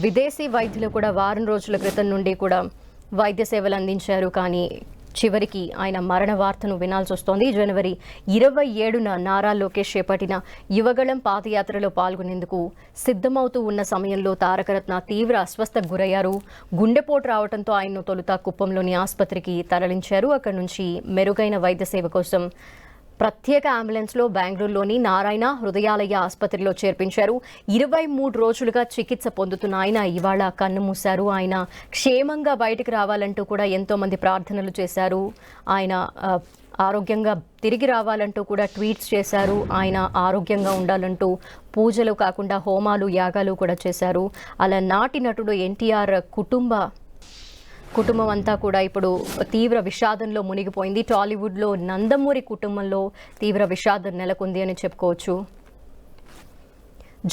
విదేశీ వైద్యులు కూడా వారం రోజుల క్రితం నుండి కూడా వైద్య సేవలు అందించారు. కానీ చివరికి ఆయన మరణ వార్తను వినాల్సి వస్తోంది. జనవరి 27న నారా లోకేష్ చేపట్టిన యువగళం పాదయాత్రలో పాల్గొనేందుకు సిద్ధమవుతూ ఉన్న సమయంలో తారకరత్న తీవ్ర అస్వస్థకు గురయ్యారు. గుండెపోటు రావడంతో ఆయన్ను తొలుత కుప్పంలోని ఆసుపత్రికి తరలించారు. అక్కడి నుంచి మెరుగైన వైద్య సేవ కోసం ప్రత్యేక అంబులెన్స్లో బెంగళూరులోని నారాయణ హృదయాలయ ఆసుపత్రిలో చేర్పించారు. 23 రోజులుగా చికిత్స పొందుతున్న ఆయన ఇవాళ కన్నుమూశారు. ఆయన క్షేమంగా బయటకు రావాలంటూ కూడా ఎంతోమంది ప్రార్థనలు చేశారు. ఆయన ఆరోగ్యంగా తిరిగి రావాలంటూ కూడా ట్వీట్స్ చేశారు. ఆయన ఆరోగ్యంగా ఉండాలంటూ పూజలు కాకుండా హోమాలు యాగాలు కూడా చేశారు. అలా నాటి నటుడు ఎన్టీఆర్ కుటుంబం అంతా కూడా ఇప్పుడు తీవ్ర విషాదంలో మునిగిపోయింది. టాలీవుడ్లో నందమూరి కుటుంబంలో తీవ్ర విషాదం నెలకొంది అని చెప్పుకోవచ్చు.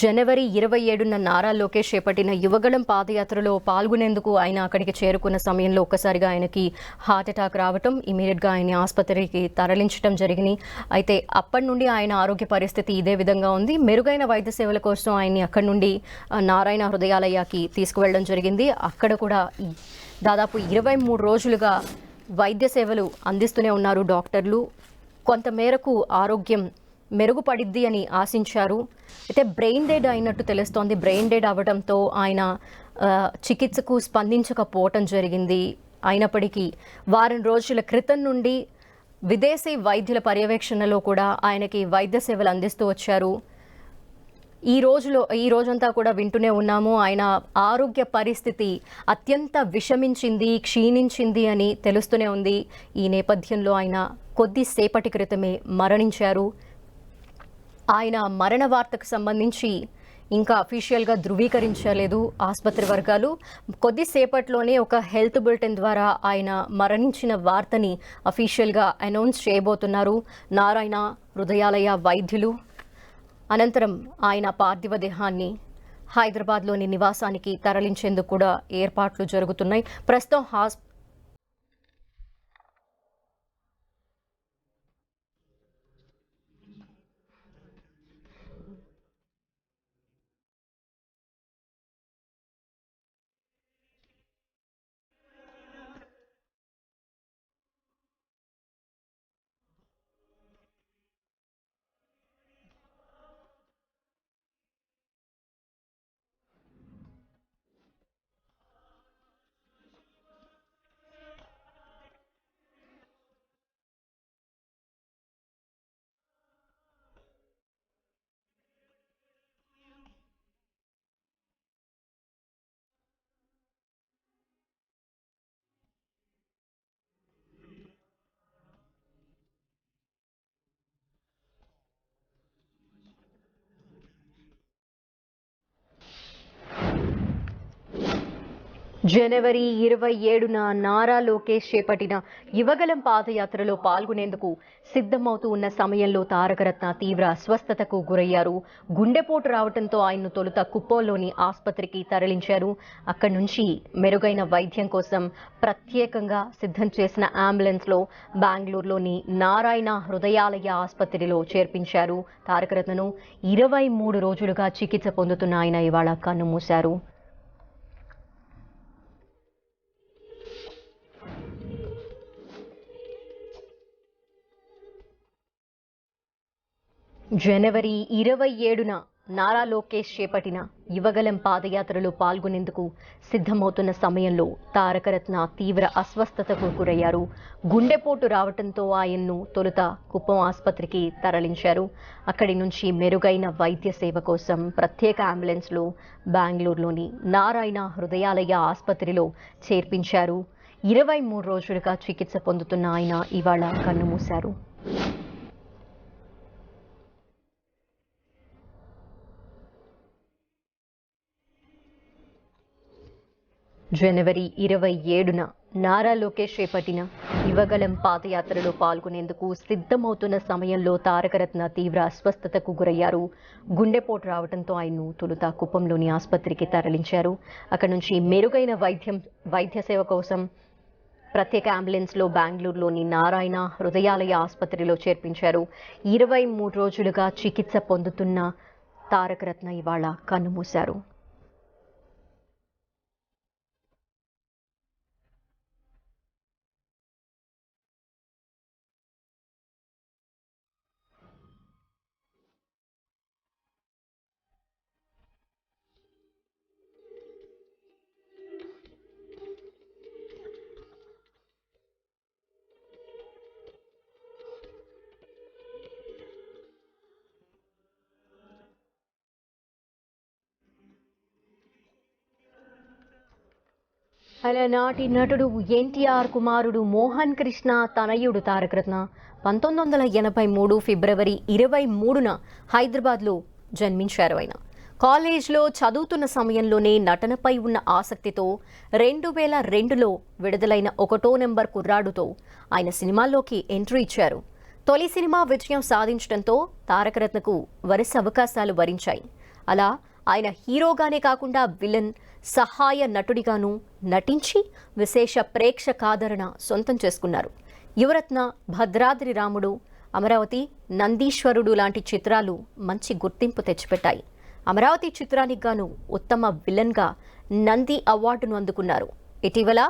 జనవరి 27న నారా లోకేష్ చేపట్టిన యువగళం పాదయాత్రలో పాల్గొనేందుకు ఆయన అక్కడికి చేరుకున్న సమయంలో ఒక్కసారిగా ఆయనకి హార్ట్ అటాక్ రావటం, ఇమీడియట్గా ఆయన ఆసుపత్రికి తరలించడం జరిగింది. అయితే అప్పటి నుండి ఆయన ఆరోగ్య పరిస్థితి ఇదే విధంగా ఉంది. మెరుగైన వైద్య సేవల కోసం ఆయన్ని అక్కడి నుండి నారాయణ హృదయాలయాకి తీసుకువెళ్ళడం జరిగింది. అక్కడ కూడా దాదాపు 23 రోజులుగా వైద్య సేవలు అందిస్తూనే ఉన్నారు డాక్టర్లు. కొంతమేరకు ఆరోగ్యం మెరుగుపడిద్ది అని ఆశించారు. అయితే బ్రెయిన్ డెడ్ అయినట్టు తెలుస్తోంది. బ్రెయిన్ డెడ్ అవ్వడంతో ఆయన చికిత్సకు స్పందించకపోవటం జరిగింది. అయినప్పటికీ వారం రోజుల క్రితం నుండి విదేశీ వైద్యుల పర్యవేక్షణలో కూడా ఆయనకి వైద్య సేవలు అందిస్తూ వచ్చారు. ఈ రోజంతా కూడా వింటూనే ఉన్నాము. ఆయన ఆరోగ్య పరిస్థితి అత్యంత విషమించింది, క్షీణించింది అని తెలుస్తూనే ఉంది. ఈ నేపథ్యంలో ఆయన కొద్దిసేపటి క్రితమే మరణించారు. ఆయన మరణ వార్తకు సంబంధించి ఇంకా అఫీషియల్గా ధృవీకరించలేదు ఆసుపత్రి వర్గాలు. కొద్దిసేపట్లోనే ఒక హెల్త్ బులెటిన్ ద్వారా ఆయన మరణించిన వార్తని అఫీషియల్గా అనౌన్స్ చేయబోతున్నారు నారాయణ హృదయాలయ వైద్యులు. అనంతరం ఆయన పార్థివ దేహాన్ని హైదరాబాద్లోని నివాసానికి తరలించేందుకు కూడా ఏర్పాట్లు జరుగుతున్నాయి. ప్రస్తుతం జనవరి 27న నారా లోకేష్ చేపట్టిన యువగళం పాదయాత్రలో పాల్గొనేందుకు సిద్ధమవుతూ ఉన్న సమయంలో తారకరత్న తీవ్ర అస్వస్థతకు గురయ్యారు. గుండెపోటు రావడంతో ఆయన్ను తొలుత కుప్పంలోని ఆసుపత్రికి తరలించారు. అక్కడి నుంచి మెరుగైన వైద్యం కోసం ప్రత్యేకంగా సిద్ధం చేసిన అంబులెన్స్లో బెంగళూరులోని నారాయణ హృదయాలయ ఆసుపత్రిలో చేర్పించారు. తారకరత్నను 23 రోజులుగా చికిత్స పొందుతున్న ఆయన ఇవాళ కన్నుమూశారు. జనవరి 27న నారా లోకేష్ చేపట్టిన యువగళం పాదయాత్రలో పాల్గొనేందుకు సిద్ధమవుతున్న సమయంలో తారకరత్న తీవ్ర అస్వస్థతకు గురయ్యారు. గుండెపోటు రావడంతో ఆయన్ను తొలుత కుప్పం ఆసుపత్రికి తరలించారు. అక్కడి నుంచి మెరుగైన వైద్య సేవ కోసం ప్రత్యేక అంబులెన్స్లో బెంగళూరులోని నారాయణ హృదయాలయ ఆసుపత్రిలో చేర్పించారు. 23 రోజులుగా చికిత్స పొందుతున్న ఆయన ఇవాళ కన్నుమూశారు. జనవరి 27న నారా లోకేష్ చేపట్టిన యువగళం పాదయాత్రలో పాల్గొనేందుకు సిద్ధమవుతున్న సమయంలో తారకరత్న తీవ్ర అస్వస్థతకు గురయ్యారు. గుండెపోటు రావడంతో ఆయన్ను తొలుత కుప్పంలోని ఆసుపత్రికి తరలించారు. అక్కడి నుంచి మెరుగైన వైద్య సేవ కోసం ప్రత్యేక అంబులెన్స్లో బెంగళూరులోని నారాయణ హృదయాలయ ఆసుపత్రిలో చేర్పించారు. 23 రోజులుగా చికిత్స పొందుతున్న తారకరత్న ఇవాళ కన్నుమూశారు. అలనాటి నటుడు ఎన్టీఆర్ కుమారుడు మోహన్ కృష్ణ తనయుడు తారక రత్న 1983 ఫిబ్రవరి 23న హైదరాబాద్లో జన్మించారు. ఆయన కాలేజ్లో చదువుతున్న సమయంలోనే నటనపై ఉన్న ఆసక్తితో 2002లో విడుదలైన ఒకటో నెంబర్ కుర్రాడుతో ఆయన సినిమాల్లోకి ఎంట్రీ ఇచ్చారు. తొలి సినిమా విజయం సాధించడంతో తారక రత్నకు వరుస అవకాశాలు వరించాయి. అలా ఆయన హీరోగానే కాకుండా విలన్, సహాయ నటుడిగాను నటించి విశేష ప్రేక్షకాదరణ సొంతం చేసుకున్నారు. యువరత్న, భద్రాద్రి రాముడు, అమరావతి, నందీశ్వరుడు లాంటి చిత్రాలు మంచి గుర్తింపు తెచ్చిపెట్టాయి. అమరావతి చిత్రానికి గాను ఉత్తమ విలన్గా నంది అవార్డును అందుకున్నారు. ఇటీవల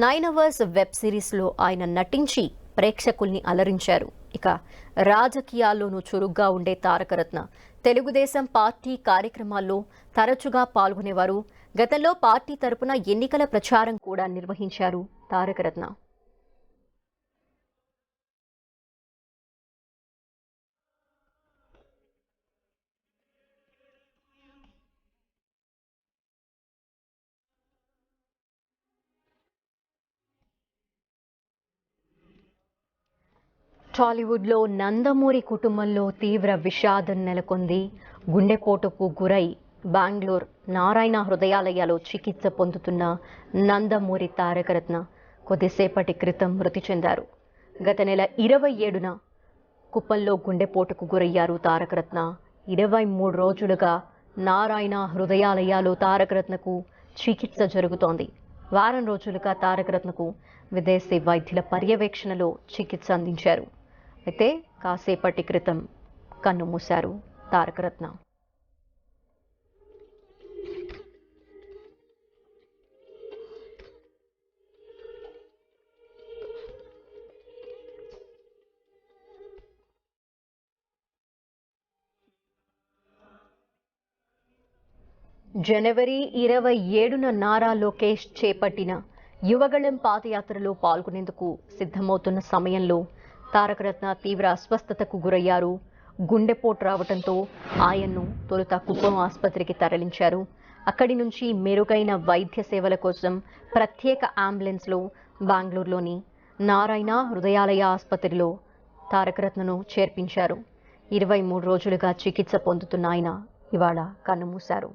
9 అవర్స్ వెబ్ సిరీస్లో ఆయన నటించి ప్రేక్షకుల్ని అలరించారు. ఇక రాజకీయాల్లోనూ చురుగ్గా ఉండే తారక రత్న తెలుగుదేశం పార్టీ కార్యక్రమాల్లో తరచుగా పాల్గొనేవారు. గతంలో పార్టీ తరపున ఎన్నికల ప్రచారం కూడా నిర్వహించారు తారక రత్న. టాలీవుడ్లో నందమూరి కుటుంబంలో తీవ్ర విషాదం నెలకొంది. గుండెపోటుకు గురై బెంగళూరు నారాయణ హృదయాలయాలో చికిత్స పొందుతున్న నందమూరి తారక రత్న కొద్దిసేపటి క్రితం మృతి చెందారు. గత నెల 27న కుప్పంలో గుండెపోటుకు గురయ్యారు తారక రత్న. 23 రోజులుగా నారాయణ హృదయాలయాలో తారక రత్నకు చికిత్స జరుగుతోంది. వారం రోజులుగా తారక రత్నకు విదేశీ వైద్యుల పర్యవేక్షణలో చికిత్స అందించారు. అయితే కాసేపటి క్రితం కన్నుమూశారు తారక రత్న. జనవరి 27న నారా లోకేష్ చేపట్టిన యువగళం పాదయాత్రలో పాల్గొనేందుకు సిద్ధమవుతున్న సమయంలో తారక రత్న తీవ్ర అస్వస్థతకు గురయ్యారు. గుండెపోటు రావడంతో ఆయన్ను తొలుత కుప్పం ఆసుపత్రికి తరలించారు. అక్కడి నుంచి మెరుగైన వైద్య సేవల కోసం ప్రత్యేక అంబులెన్స్లో బెంగళూరులోని నారాయణ హృదయాలయ ఆసుపత్రిలో తారక రత్నను చేర్పించారు. 23 రోజులుగా చికిత్స పొందుతున్న ఆయన ఇవాళ కన్నుమూశారు.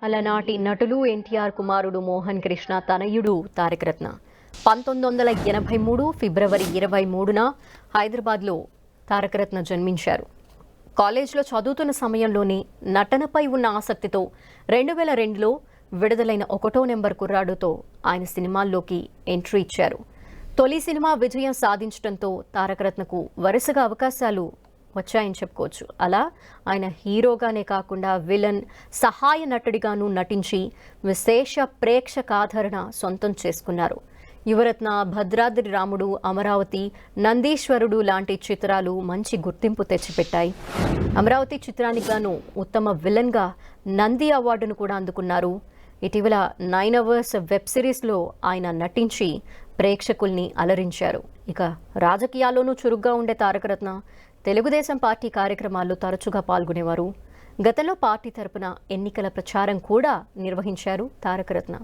అలనాటి నటులు ఎన్టీఆర్ కుమారుడు మోహన్ కృష్ణ తనయుడు తారక రత్న 1983 ఫిబ్రవరి 23న హైదరాబాద్లో తారక రత్న జన్మించారు. కాలేజ్లో చదువుతున్న సమయంలోనే నటనపై ఉన్న ఆసక్తితో 2002లో విడుదలైన ఒకటో నెంబర్ కుర్రాడుతో ఆయన సినిమాల్లోకి ఎంట్రీ ఇచ్చారు. తొలి సినిమా విజయం సాధించడంతో తారక రత్నకు వరుసగా అవకాశాలు వచ్చాయని చెప్పుకోవచ్చు. అలా ఆయన హీరోగానే కాకుండా విలన్, సహాయ నటుడిగాను నటించి విశేష ప్రేక్షకాదరణ సొంతం చేసుకున్నారు. యువరత్న, భద్రాద్రి రాముడు, అమరావతి, నందీశ్వరుడు లాంటి చిత్రాలు మంచి గుర్తింపు తెచ్చిపెట్టాయి. అమరావతి చిత్రానికి గాను ఉత్తమ విలన్గా నంది అవార్డును కూడా అందుకున్నారు. ఇటీవల 9 అవర్స్ వెబ్ సిరీస్లో ఆయన నటించి ప్రేక్షకుల్ని అలరించారు. ఇక రాజకీయాల్లోనూ చురుగ్గా ఉండే తారక రత్న తెలుగుదేశం పార్టీ కార్యక్రమాల్లో తరచుగా పాల్గొనేవారు. గతంలో పార్టీ తరపున ఎన్నికల ప్రచారం కూడా నిర్వహించారు తారక రత్న.